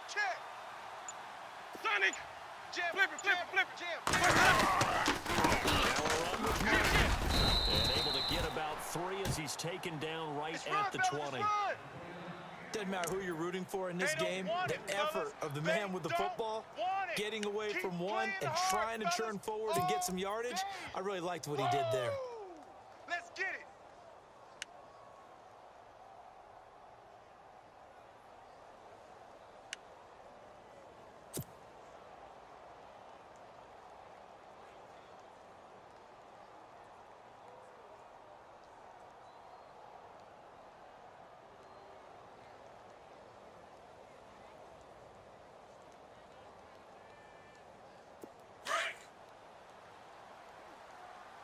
check. Sonic. Jam, flip it. Jam. And able to get about 3 as he's taken down right at the 20. Doesn't matter who you're rooting for in this game. The effort of the man with the football, getting away from one and trying to turn forward and get some yardage, I really liked what he did there. Let's get it.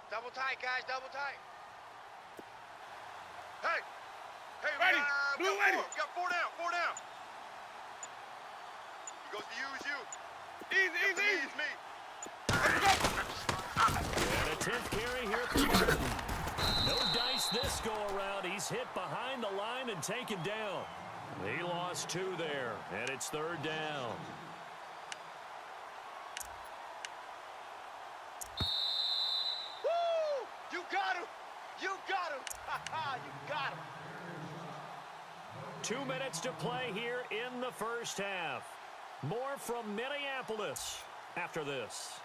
Double tight, guys, double tight. Hey, ready, blue ready. We got 4 down. He goes to use you. Easy. It's me. And a 10th carry here for Martin. No dice this go-around. He's hit behind the line and taken down. He lost 2 there, and it's 3rd down. You got him. You got him. 2 minutes to play here in the first half. More from Minneapolis after this.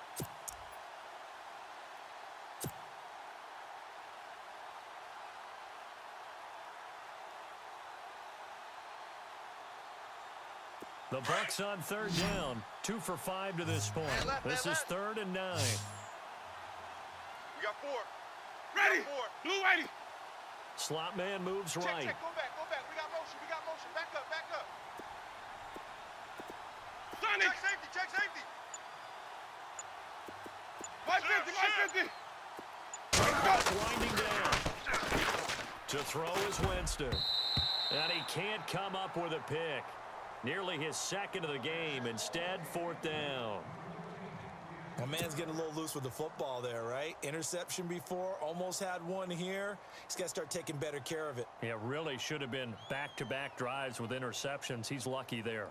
The Bucs on 3rd down. 2 for 5 to this point. This is 3rd and 9. We got 4. Ready. Blue ready. Slot man moves right. Check. Go back. We got motion. Back up. Sonic. Check safety. Watch 50. Winding down. To throw is Winston. And he can't come up with a pick. Nearly his 2nd of the game. Instead, 4th down. My man's getting a little loose with the football there, right? Interception before, almost had one here. He's got to start taking better care of it. Yeah, really should have been back-to-back drives with interceptions. He's lucky there.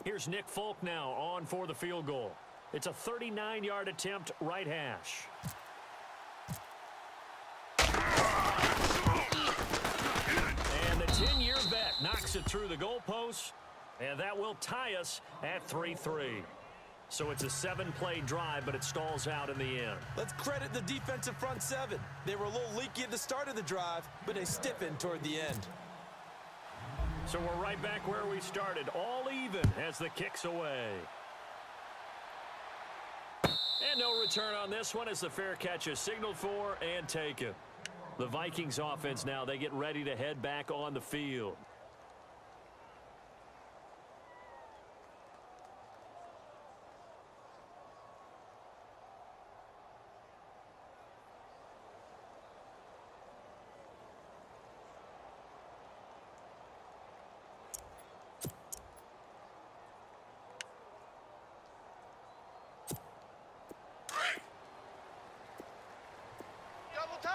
Here's Nick Folk now on for the field goal. It's a 39-yard attempt, right hash. And the 10-year vet knocks it through the goalpost, and that will tie us at 3-3. So it's a 7-play drive, but it stalls out in the end. Let's credit the defensive front 7. They were a little leaky at the start of the drive, but they stiffened toward the end. So we're right back where we started, all even as the kick's away. And no return on this one as the fair catch is signaled for and taken. The Vikings offense now, they get ready to head back on the field.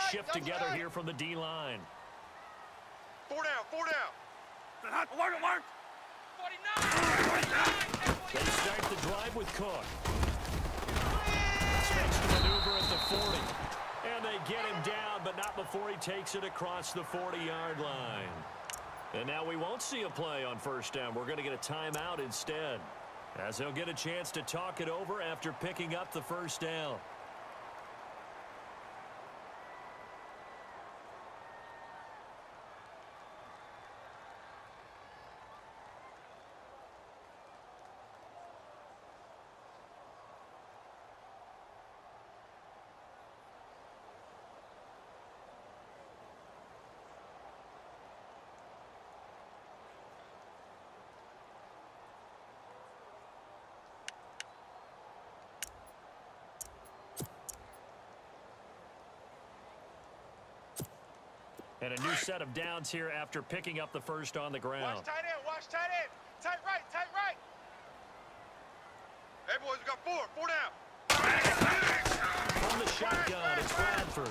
Shift together here from the D-line. 4 down. Alert. 49. They start the drive with Cook. Switch to maneuver at the 40. And they get him down, but not before he takes it across the 40-yard line. And now we won't see a play on first down. We're going to get a timeout instead, as they'll get a chance to talk it over after picking up the first down. And a new set of downs here after picking up the first on the ground. Watch tight end. Tight right. Hey, boys, we got 4 down. From the shotgun, it's Bradford.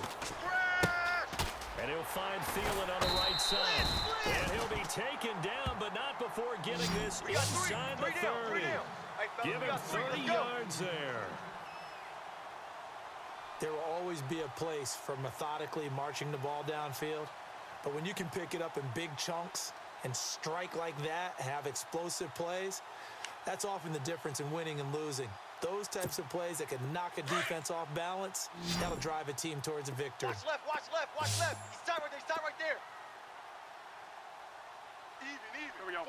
And he'll find Thielen on the right side. And he'll be taken down, but not before getting this inside the 30. Give him 30 yards there. There will always be a place for methodically marching the ball downfield. But when you can pick it up in big chunks and strike like that, have explosive plays, that's often the difference in winning and losing. Those types of plays that can knock a defense off balance, that'll drive a team towards a victory. Watch left, watch left, watch left. He's tied right there, he's tied right there. Even. Here we go.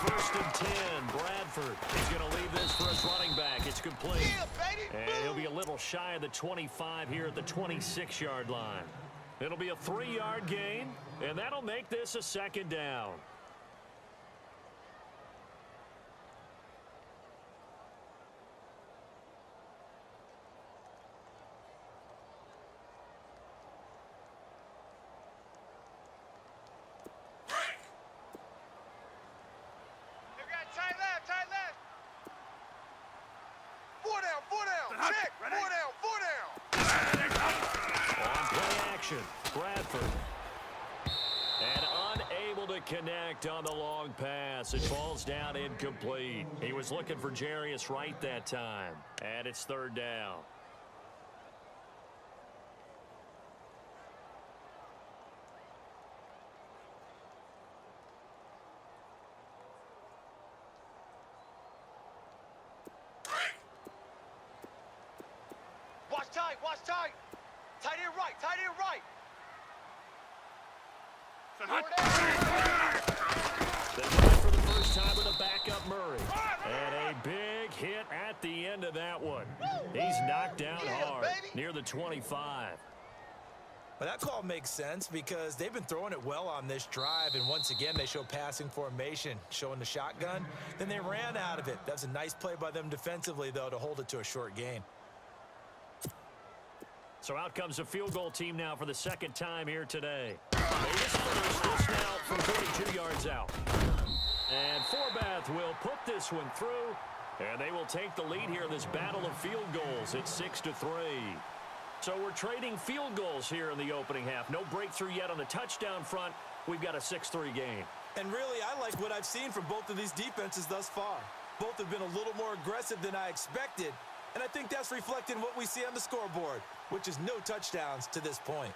First and 10, Bradford. He's going to leave this for his running back. It's complete. Yeah, baby. And he'll be a little shy of the 25 here at the 26-yard line. It'll be a 3-yard gain, and that'll make this a second down. Bradford. And unable to connect on the long pass. It falls down incomplete. He was looking for Jarius Wright that time. And it's third down. Watch tight, watch tight. Tight end right, tight end right. They run for the first time with a backup Murray. And a big hit at the end of that one. He's knocked down hard near the 25. Well, that call makes sense because they've been throwing it well on this drive, and once again they show passing formation, showing the shotgun. Then they ran out of it. That's a nice play by them defensively, though, to hold it to a short gain. So out comes the field goal team now for the second time here today. This now from 42 yards out. And Forbath will put this one through, and they will take the lead here in this battle of field goals. It's 6-3. So we're trading field goals here in the opening half. No breakthrough yet on the touchdown front. We've got a 6-3 game. And really, I like what I've seen from both of these defenses thus far. Both have been a little more aggressive than I expected, and I think that's reflected in what we see on the scoreboard, which is no touchdowns to this point.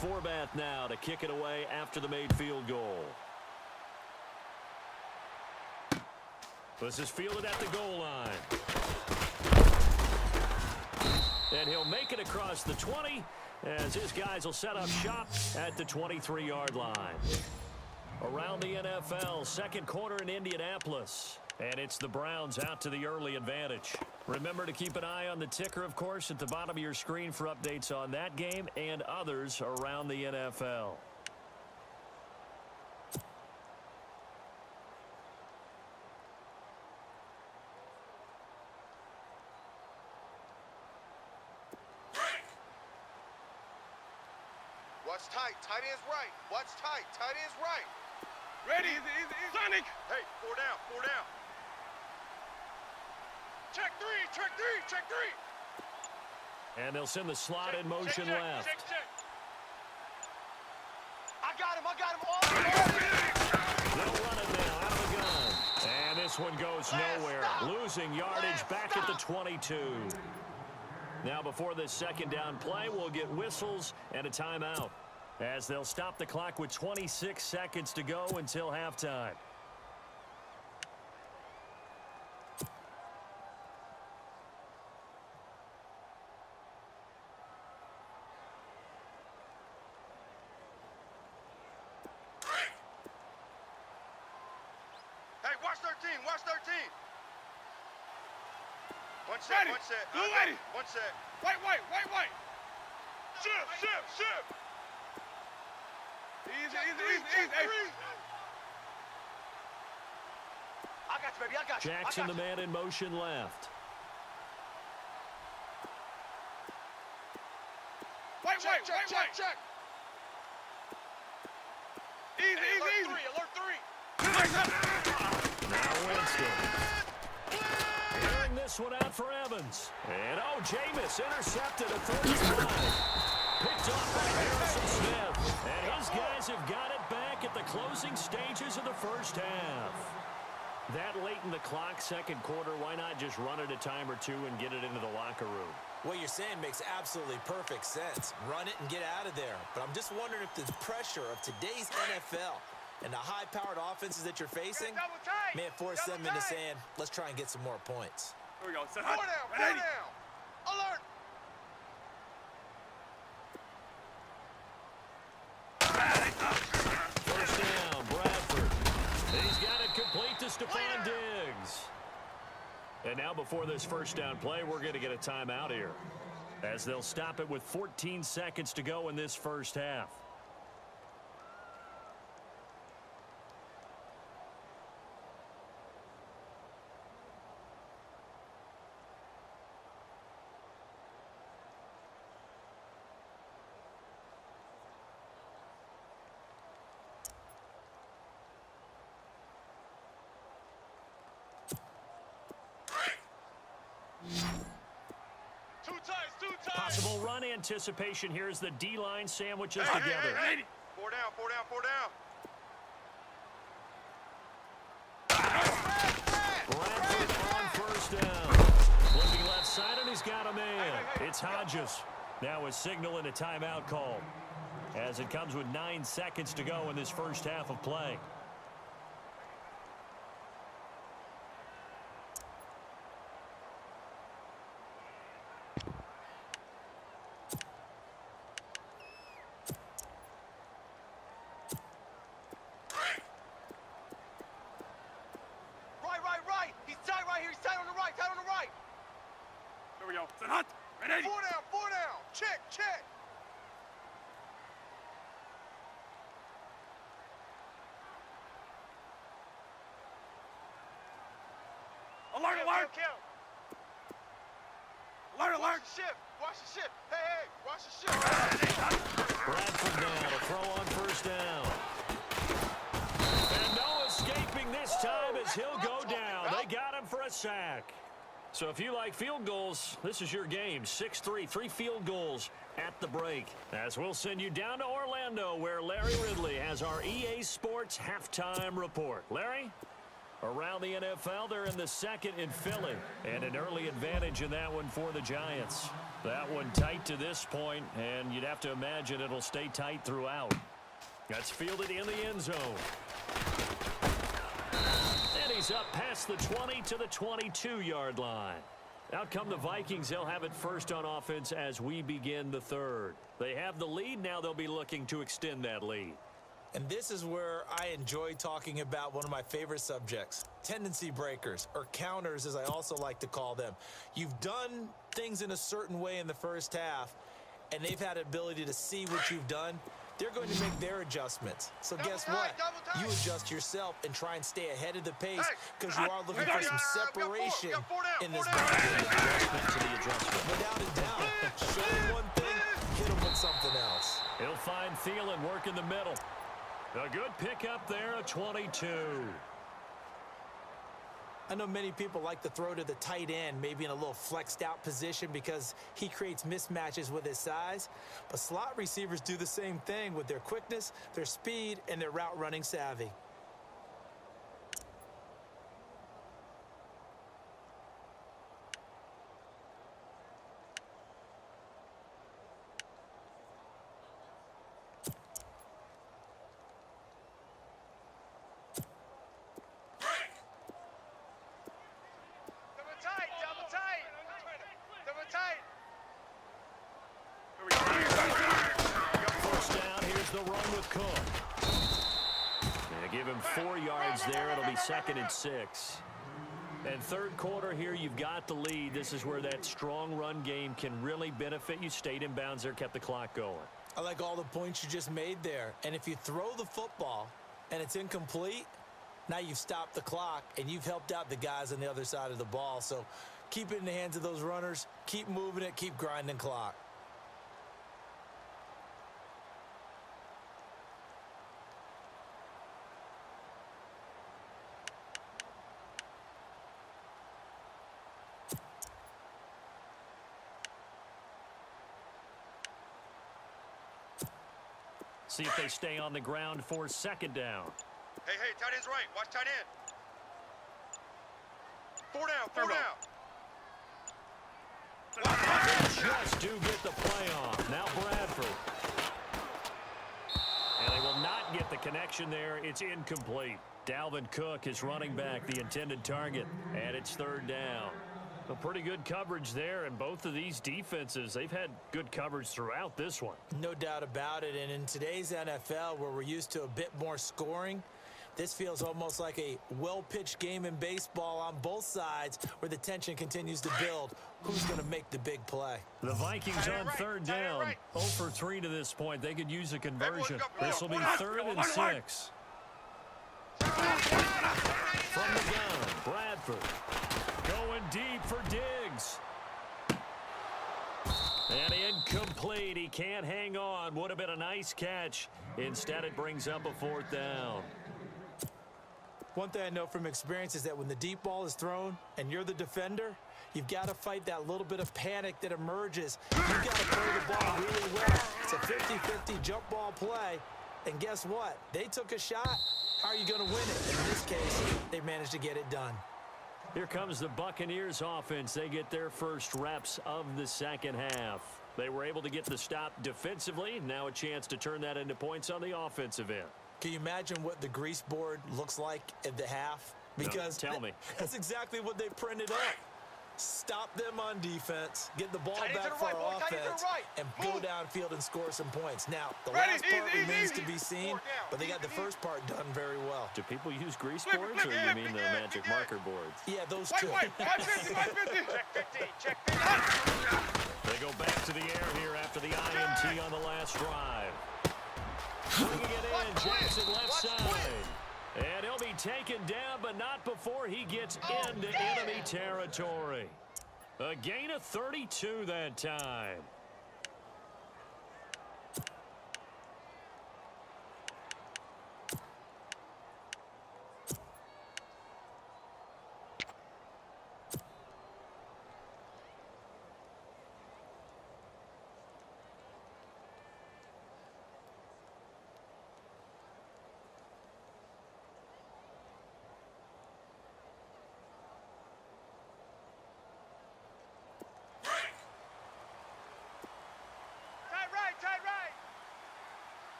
Forbath now to kick it away after the made field goal. This is fielded at the goal line. And he'll make it across the 20 as his guys will set up shop at the 23-yard line. Around the NFL, second quarter in Indianapolis. And it's the Browns out to the early advantage. Remember to keep an eye on the ticker, of course, at the bottom of your screen for updates on that game and others around the NFL. Watch tight, tight end's right. Watch tight, tight end's right. Ready, easy. Sonic. Hey, four down, four down. Check three. And they'll send the slot in motion left. Check. I got him. They'll run it now out of the gun. And this one goes nowhere. Losing yardage back at the 22. Now before this second down play, we'll get whistles and a timeout, as they'll stop the clock with 26 seconds to go until halftime. Hey, watch 13, watch 13. One set. Blue ready. One set. White. Shift. Easy. I got you, baby. I got you. Jackson, the man in motion left. Check. Hey, alert 3, alert 3. Now Winston. Airing this one out for Evans. And, oh, Jameis intercepted at 35. Picked off by Harrison Smith. And his guys have got it back at the closing stages of the first half. That late in the clock, second quarter, why not just run it a time or two and get it into the locker room? What you're saying makes absolutely perfect sense. Run it and get out of there. But I'm just wondering if the pressure of today's NFL and the high-powered offenses that you're facing may have forced them into saying, let's try and get some more points. Here we go. Set 4 hot. down, 4 Ready. down. Alert. First down, Bradford. He's got it complete to Stephon Diggs. And now before this first down play, we're going to get a timeout here, as they'll stop it with 14 seconds to go in this first half. Two times. Possible run anticipation here as the D-line sandwiches together. Ready. 4 down, 4 down, 4 down. Bradford on first down. Flipping left side, and he's got a man. It's Hodges. Now a signal and a timeout call, as it comes with 9 seconds to go in this first half of play. Right. He's tight right here. He's tight on the right. Here we go. Set hot. Ready. 4 down. Check. Alert. Count. Alert. Watch the shift. Hey, watch the shift. Bradford now to throw on first down. And no escaping this time as he'll go down. They got him for a sack. So if you like field goals, this is your game. 6-3, 3 field goals at the break. As we'll send you down to Orlando, where Larry Ridley has our EA Sports halftime report. Larry? Around the NFL, they're in the second in Philly, and an early advantage in that one for the Giants. That one tight to this point, and you'd have to imagine it'll stay tight throughout. That's fielded in the end zone. And he's up past the 20 to the 22-yard line. Out come the Vikings. They'll have it first on offense as we begin the third. They have the lead. Now they'll be looking to extend that lead. And this is where I enjoy talking about one of my favorite subjects, tendency breakers, or counters as I also like to call them. You've done things in a certain way in the first half, and they've had ability to see what you've done. They're going to make their adjustments. So guess what? You adjust yourself and try and stay ahead of the pace, because you are looking for some separation in this game. Adjustment to the adjustment. Without a doubt, show him one thing, hit him with something else. He'll find Thielen work in the middle. A good pickup there, a 22. I know many people like to throw to the tight end, maybe in a little flexed out position because he creates mismatches with his size. But slot receivers do the same thing with their quickness, their speed, and their route running savvy. First down, here's the run with Cook. And give him 4 yards there. It'll be 2nd and 6. And third quarter here, you've got the lead. This is where that strong run game can really benefit you. Stayed in bounds there, kept the clock going. I like all the points you just made there. And if you throw the football and it's incomplete, now you've stopped the clock and you've helped out the guys on the other side of the ball. So keep it in the hands of those runners. Keep moving it. Keep grinding clock. See if they stay on the ground for second down. Hey, tight end's right. Watch tight end. 4 down, 4 down. Just do get the play on. Now Bradford. And they will not get the connection there. It's incomplete. Dalvin Cook is running back, the intended target, and it's third down. A pretty good coverage there, and both of these defenses, they've had good coverage throughout this one. No doubt about it, and in today's NFL, where we're used to a bit more scoring, this feels almost like a well-pitched game in baseball on both sides where the tension continues to build. Who's going to make the big play? The Vikings on third down. 0 for 3 to this point. They could use a conversion. This will be 3rd and 6. From the gun, Bradford. Going deep for Diggs. And incomplete. He can't hang on. Would have been a nice catch. Instead, it brings up a 4th down. One thing I know from experience is that when the deep ball is thrown and you're the defender, you've got to fight that little bit of panic that emerges. You've got to throw the ball really well. It's a 50-50 jump ball play. And guess what? They took a shot. How are you going to win it? In this case, they managed to get it done. Here comes the Buccaneers offense. They get their first reps of the second half. They were able to get the stop defensively. Now a chance to turn that into points on the offensive end. Can you imagine what the grease board looks like at the half? Because no, tell me. That's exactly what they printed up. Stop them on defense, get the ball back for our offense, and go downfield and score some points. Now, the last part remains to be seen, but they got the first part done very well. Do people use grease boards, or you mean the magic marker boards? Yeah, those two. Check 15. They go back to the air here after the INT on the last drive. Bringing it in, Jackson left side. And he'll be taken down, but not before he gets into enemy territory. A gain of 32 that time.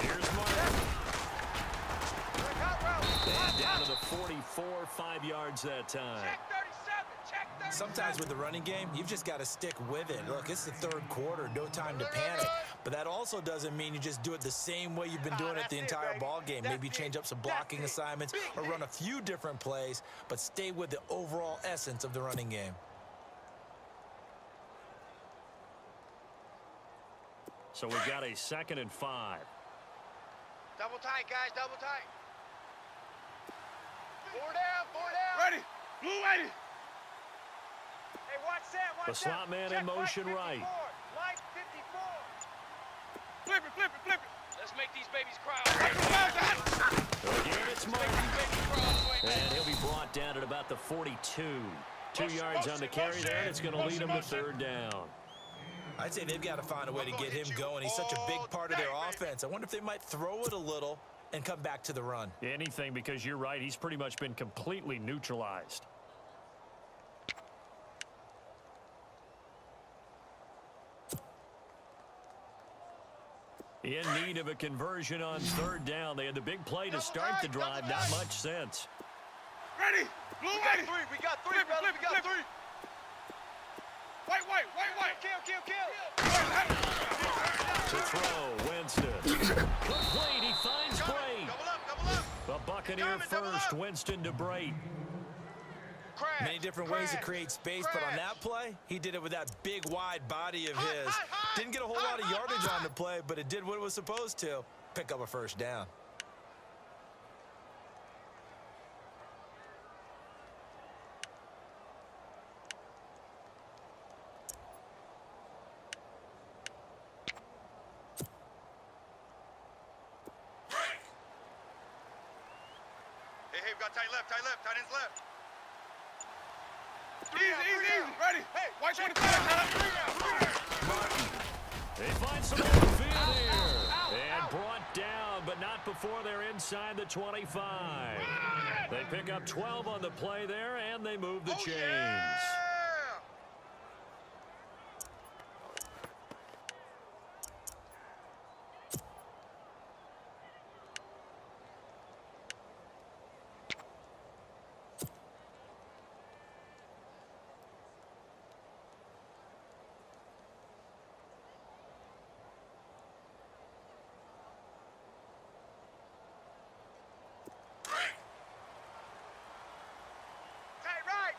Here's Martin. And down to the 44, 5 yards that time. Sometimes with the running game, you've just got to stick with it. Look, it's the third quarter, no time to panic. But that also doesn't mean you just do it the same way you've been doing it the entire ball game. Maybe change up some blocking assignments or run a few different plays, but stay with the overall essence of the running game. So we've got a 2nd and 5. Double tight, guys, double tight. 4 down. Ready. Blue ready. Hey, watch that, watch The slot man in motion right. Line 54. Flip it. Let's make these babies cry. Again, it's Martin. And he'll be brought down at about the 42. 2 yards on the carry there, and it's going to lead him to 3rd down. I'd say they've got to find a way to get him going. He's such a big part of their offense. I wonder if they might throw it a little and come back to the run. Anything, because you're right. He's pretty much been completely neutralized. In need of a conversion on 3rd down. They had the big play to start the drive. Not much sense. Ready. Blue ready. We got three, brother. We got three. White. Kill. To throw, Winston. Complete, he finds Brait. Double up. The Buccaneer first, Winston to Brait. Many different ways to create space, but on that play, he did it with that big, wide body of his. Didn't get a whole lot of yardage on the play, but it did what it was supposed to. Pick up a 1st down. Hey, we got tight left. Tight end's left. Easy. Ready. Hey, white 25. Martin. They find some open field here. And brought down, but not before they're inside the 25. They pick up 12 on the play there, and they move the chains. Yeah!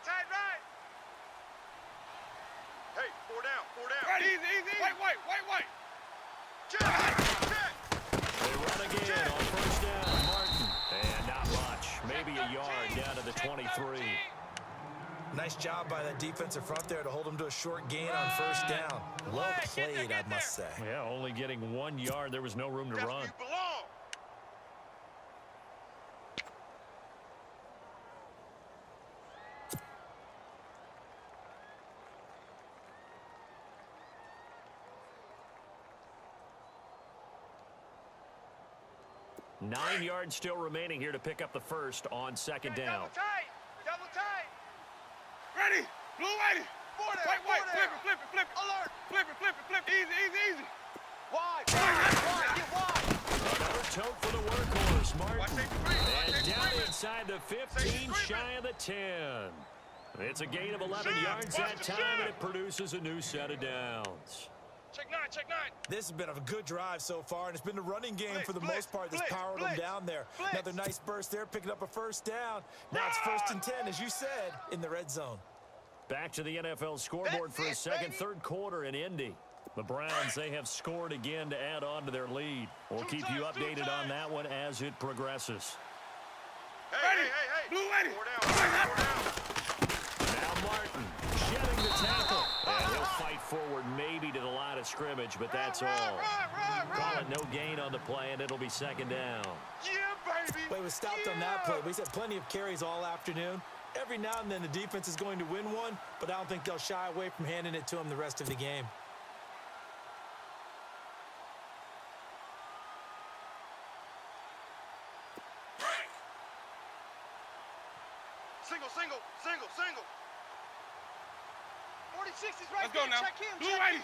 Tight right. Hey, four down. Ready. Easy. White. Check. They run again on first down. Martin. And not much. Maybe a yard down to the 23. Nice job by that defensive front there to hold him to a short gain on first down. Well played, I must say. Yeah, only getting 1 yard. There was no room to That's run. where you belong. Nine yards still remaining here to pick up the first on second down. Double tight. Ready. Blue white. Four down. Flip it. Alert. Flip. Easy. Wide. Get wide. Another tote for the workhorse, Watch Martin. take the three. And down inside the 15, shy of the 10. It's a gain of 11 yards that time, and it produces a new set of downs. Check nine. This has been a good drive so far, and it's been the running game for the most part that's powered them down there. Another nice burst there, picking up a first down. Now it's 1st and 10, as you said, in the red zone. Back to the NFL scoreboard for a second, third quarter in Indy. The Browns, they have scored again to add on to their lead. We'll keep you updated on that one as it progresses. Hey. Blue ready. Four down. Now Martin shedding the tackle. And he'll fight forward maybe to the line of scrimmage, but that's all. Call it no gain on the play, and it'll be second down. Yeah, baby. But he was stopped on that play. He's had plenty of carries all afternoon. Every now and then the defense is going to win one, but I don't think they'll shy away from handing it to him the rest of the game. Single. 46 is right. Let's go there. now. Check him. Blue ready.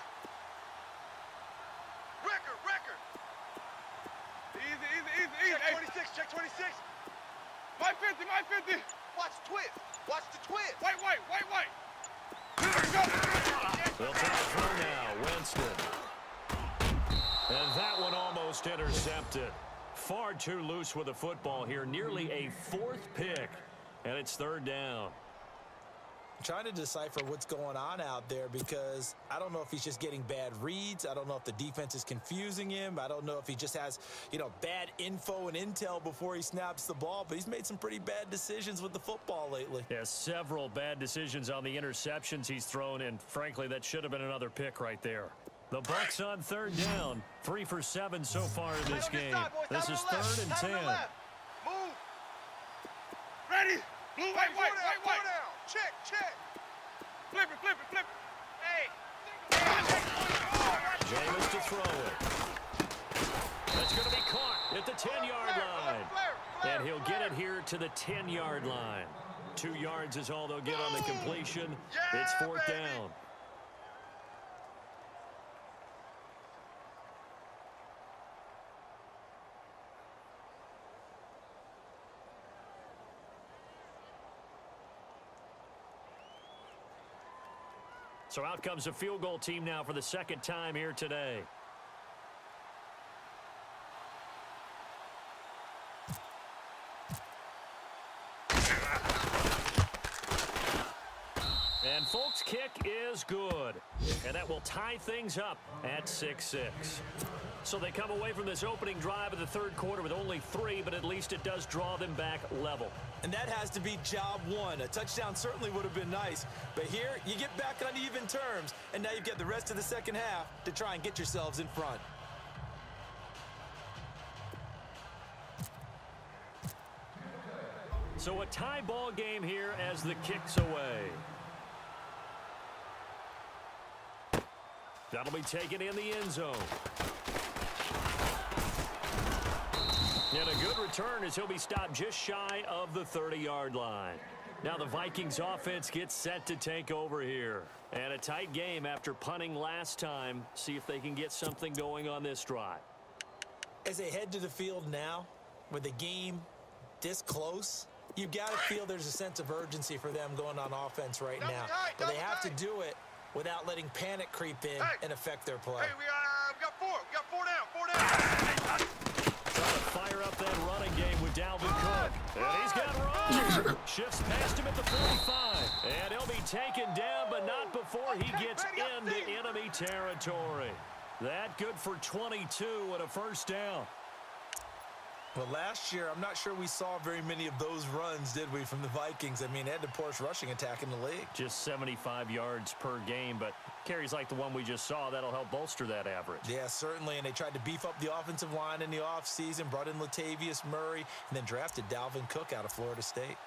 Record. Easy. Check 26. My 50. Watch the twist. White. They'll take it through now. Winston. And that one almost intercepted. Far too loose with the football here. Nearly a 4th pick. And it's third down. I'm trying to decipher what's going on out there because I don't know if he's just getting bad reads. I don't know if the defense is confusing him. I don't know if he just has, bad info and intel before he snaps the ball. But he's made some pretty bad decisions with the football lately. Yeah, several bad decisions on the interceptions he's thrown, and frankly, that should have been another pick right there. The Bucs on third down. 3 for 7 so far in this game. This is 3rd and 10. Move. Ready. Blue white. Four down. Check. Flip it. Hey. Jameis to throw it. That's going to be caught at the 10-yard line. And he'll get it here to the 10-yard line. 2 yards is all they'll get on the completion. It's 4th down. So out comes a field goal team now for the second time here today. And Folk's kick is good. And that will tie things up at 6-6. So they come away from this opening drive of the third quarter with only 3, but at least it does draw them back level. And that has to be job one. A touchdown certainly would have been nice. But here, you get back on even terms, and now you've got the rest of the second half to try and get yourselves in front. So a tie ball game here as the kick's away. That'll be taken in the end zone. And a good return as he'll be stopped just shy of the 30-yard line. Now the Vikings offense gets set to take over here. And a tight game after punting last time. See if they can get something going on this drive. As they head to the field now, with the game this close, you've got to feel there's a sense of urgency for them going on offense right now. But they have to do it without letting panic creep in and affect their play. Hey, we got four. We got four down. Trying to fire up that running game with Dalvin Cook. And he's got run. Shifts past him at the 45. And he'll be taken down, but not before he gets into enemy territory. That good for 22 and a first down. Well, last year, I'm not sure we saw very many of those runs, did we, from the Vikings? I mean, they had the poorest rushing attack in the league. Just 75 yards per game, but carries like the one we just saw, that'll help bolster that average. Yeah, certainly, and they tried to beef up the offensive line in the offseason, brought in Latavius Murray, and then drafted Dalvin Cook out of Florida State.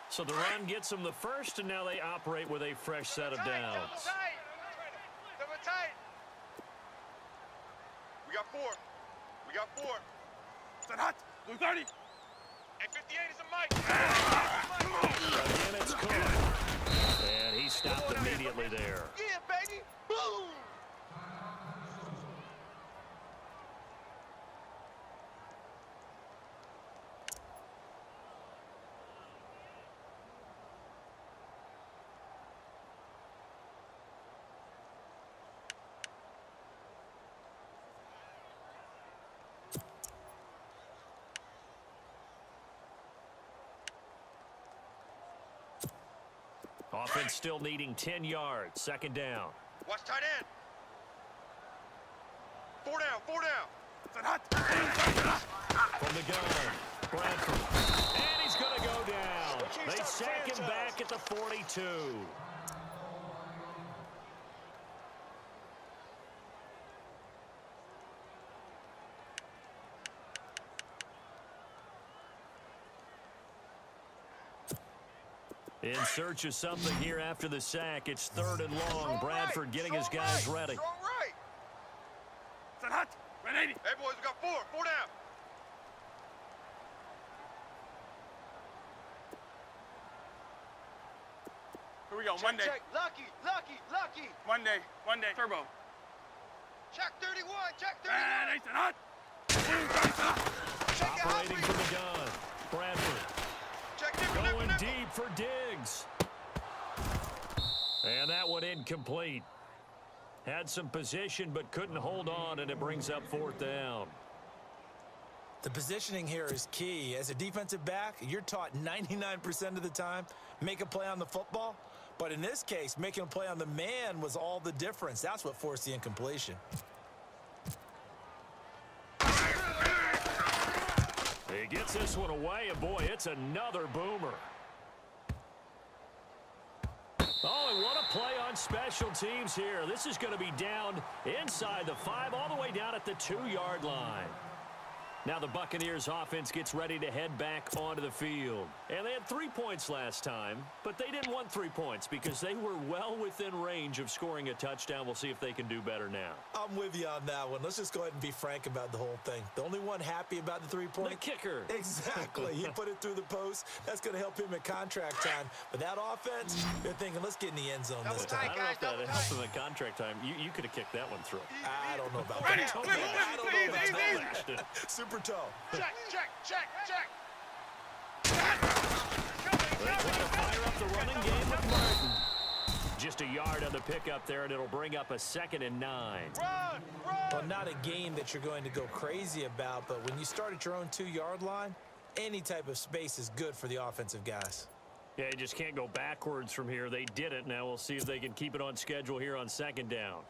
So the run gets them the first, and now they operate with a fresh set of downs. Double tight. We got four. We got four. Set hot. Blue 30. And 58 is a mic. Again, it's Cook. And he stopped immediately there. Yeah, baby. Boom. Offense still needing 10 yards. Second down. Watch tight end. Four down. Four down. Set hot. From the gun, Bradford. And he's going to go down. They sack him back at the 42. In search of something here after the sack. It's third and long. Bradford getting his guys ready. Strong right. Set hot. 180. Hey, boys, we got four. Four down. Here we go. Check, Monday. check. Lucky. Monday. Turbo. Check 31. Check 31. And they set hot. Check it, Operating Humphrey. from the gun. Bradford Check nickel, going nickel. deep for Diggs. And that one incomplete. Had some position but couldn't hold on, and it brings up fourth down. The positioning here is key. As a defensive back, you're taught 99% of the time, make a play on the football. But in this case, making a play on the man was all the difference. That's what forced the incompletion. He gets this one away, and boy, it's another boomer. Oh, and what a play on special teams here. This is going to be down inside the 5, all the way down at the 2-yard line. Now the Buccaneers offense gets ready to head back onto the field. And they had 3 points last time, but they didn't want 3 points because they were well within range of scoring a touchdown. We'll see if they can do better now. I'm with you on that one. Let's just go ahead and be frank about the whole thing. The only one happy about the 3-point? The kicker. Exactly. He put it through the post. That's going to help him at contract time. But that offense, they're thinking, let's get in the end zone this time. I don't know if that helps them at contract time. You could have kicked that one through. I don't know about Ready. that. Flip, I don't flip, know easy, about easy. that. Super toe. Check. They try to fire up the running game with Martin. Just a yard on the pickup there, and it'll bring up a 2nd and 9. Run. Well, not a game that you're going to go crazy about, but when you start at your own 2-yard line, any type of space is good for the offensive guys. Yeah, you just can't go backwards from here. They did it. Now we'll see if they can keep it on schedule here on 2nd down.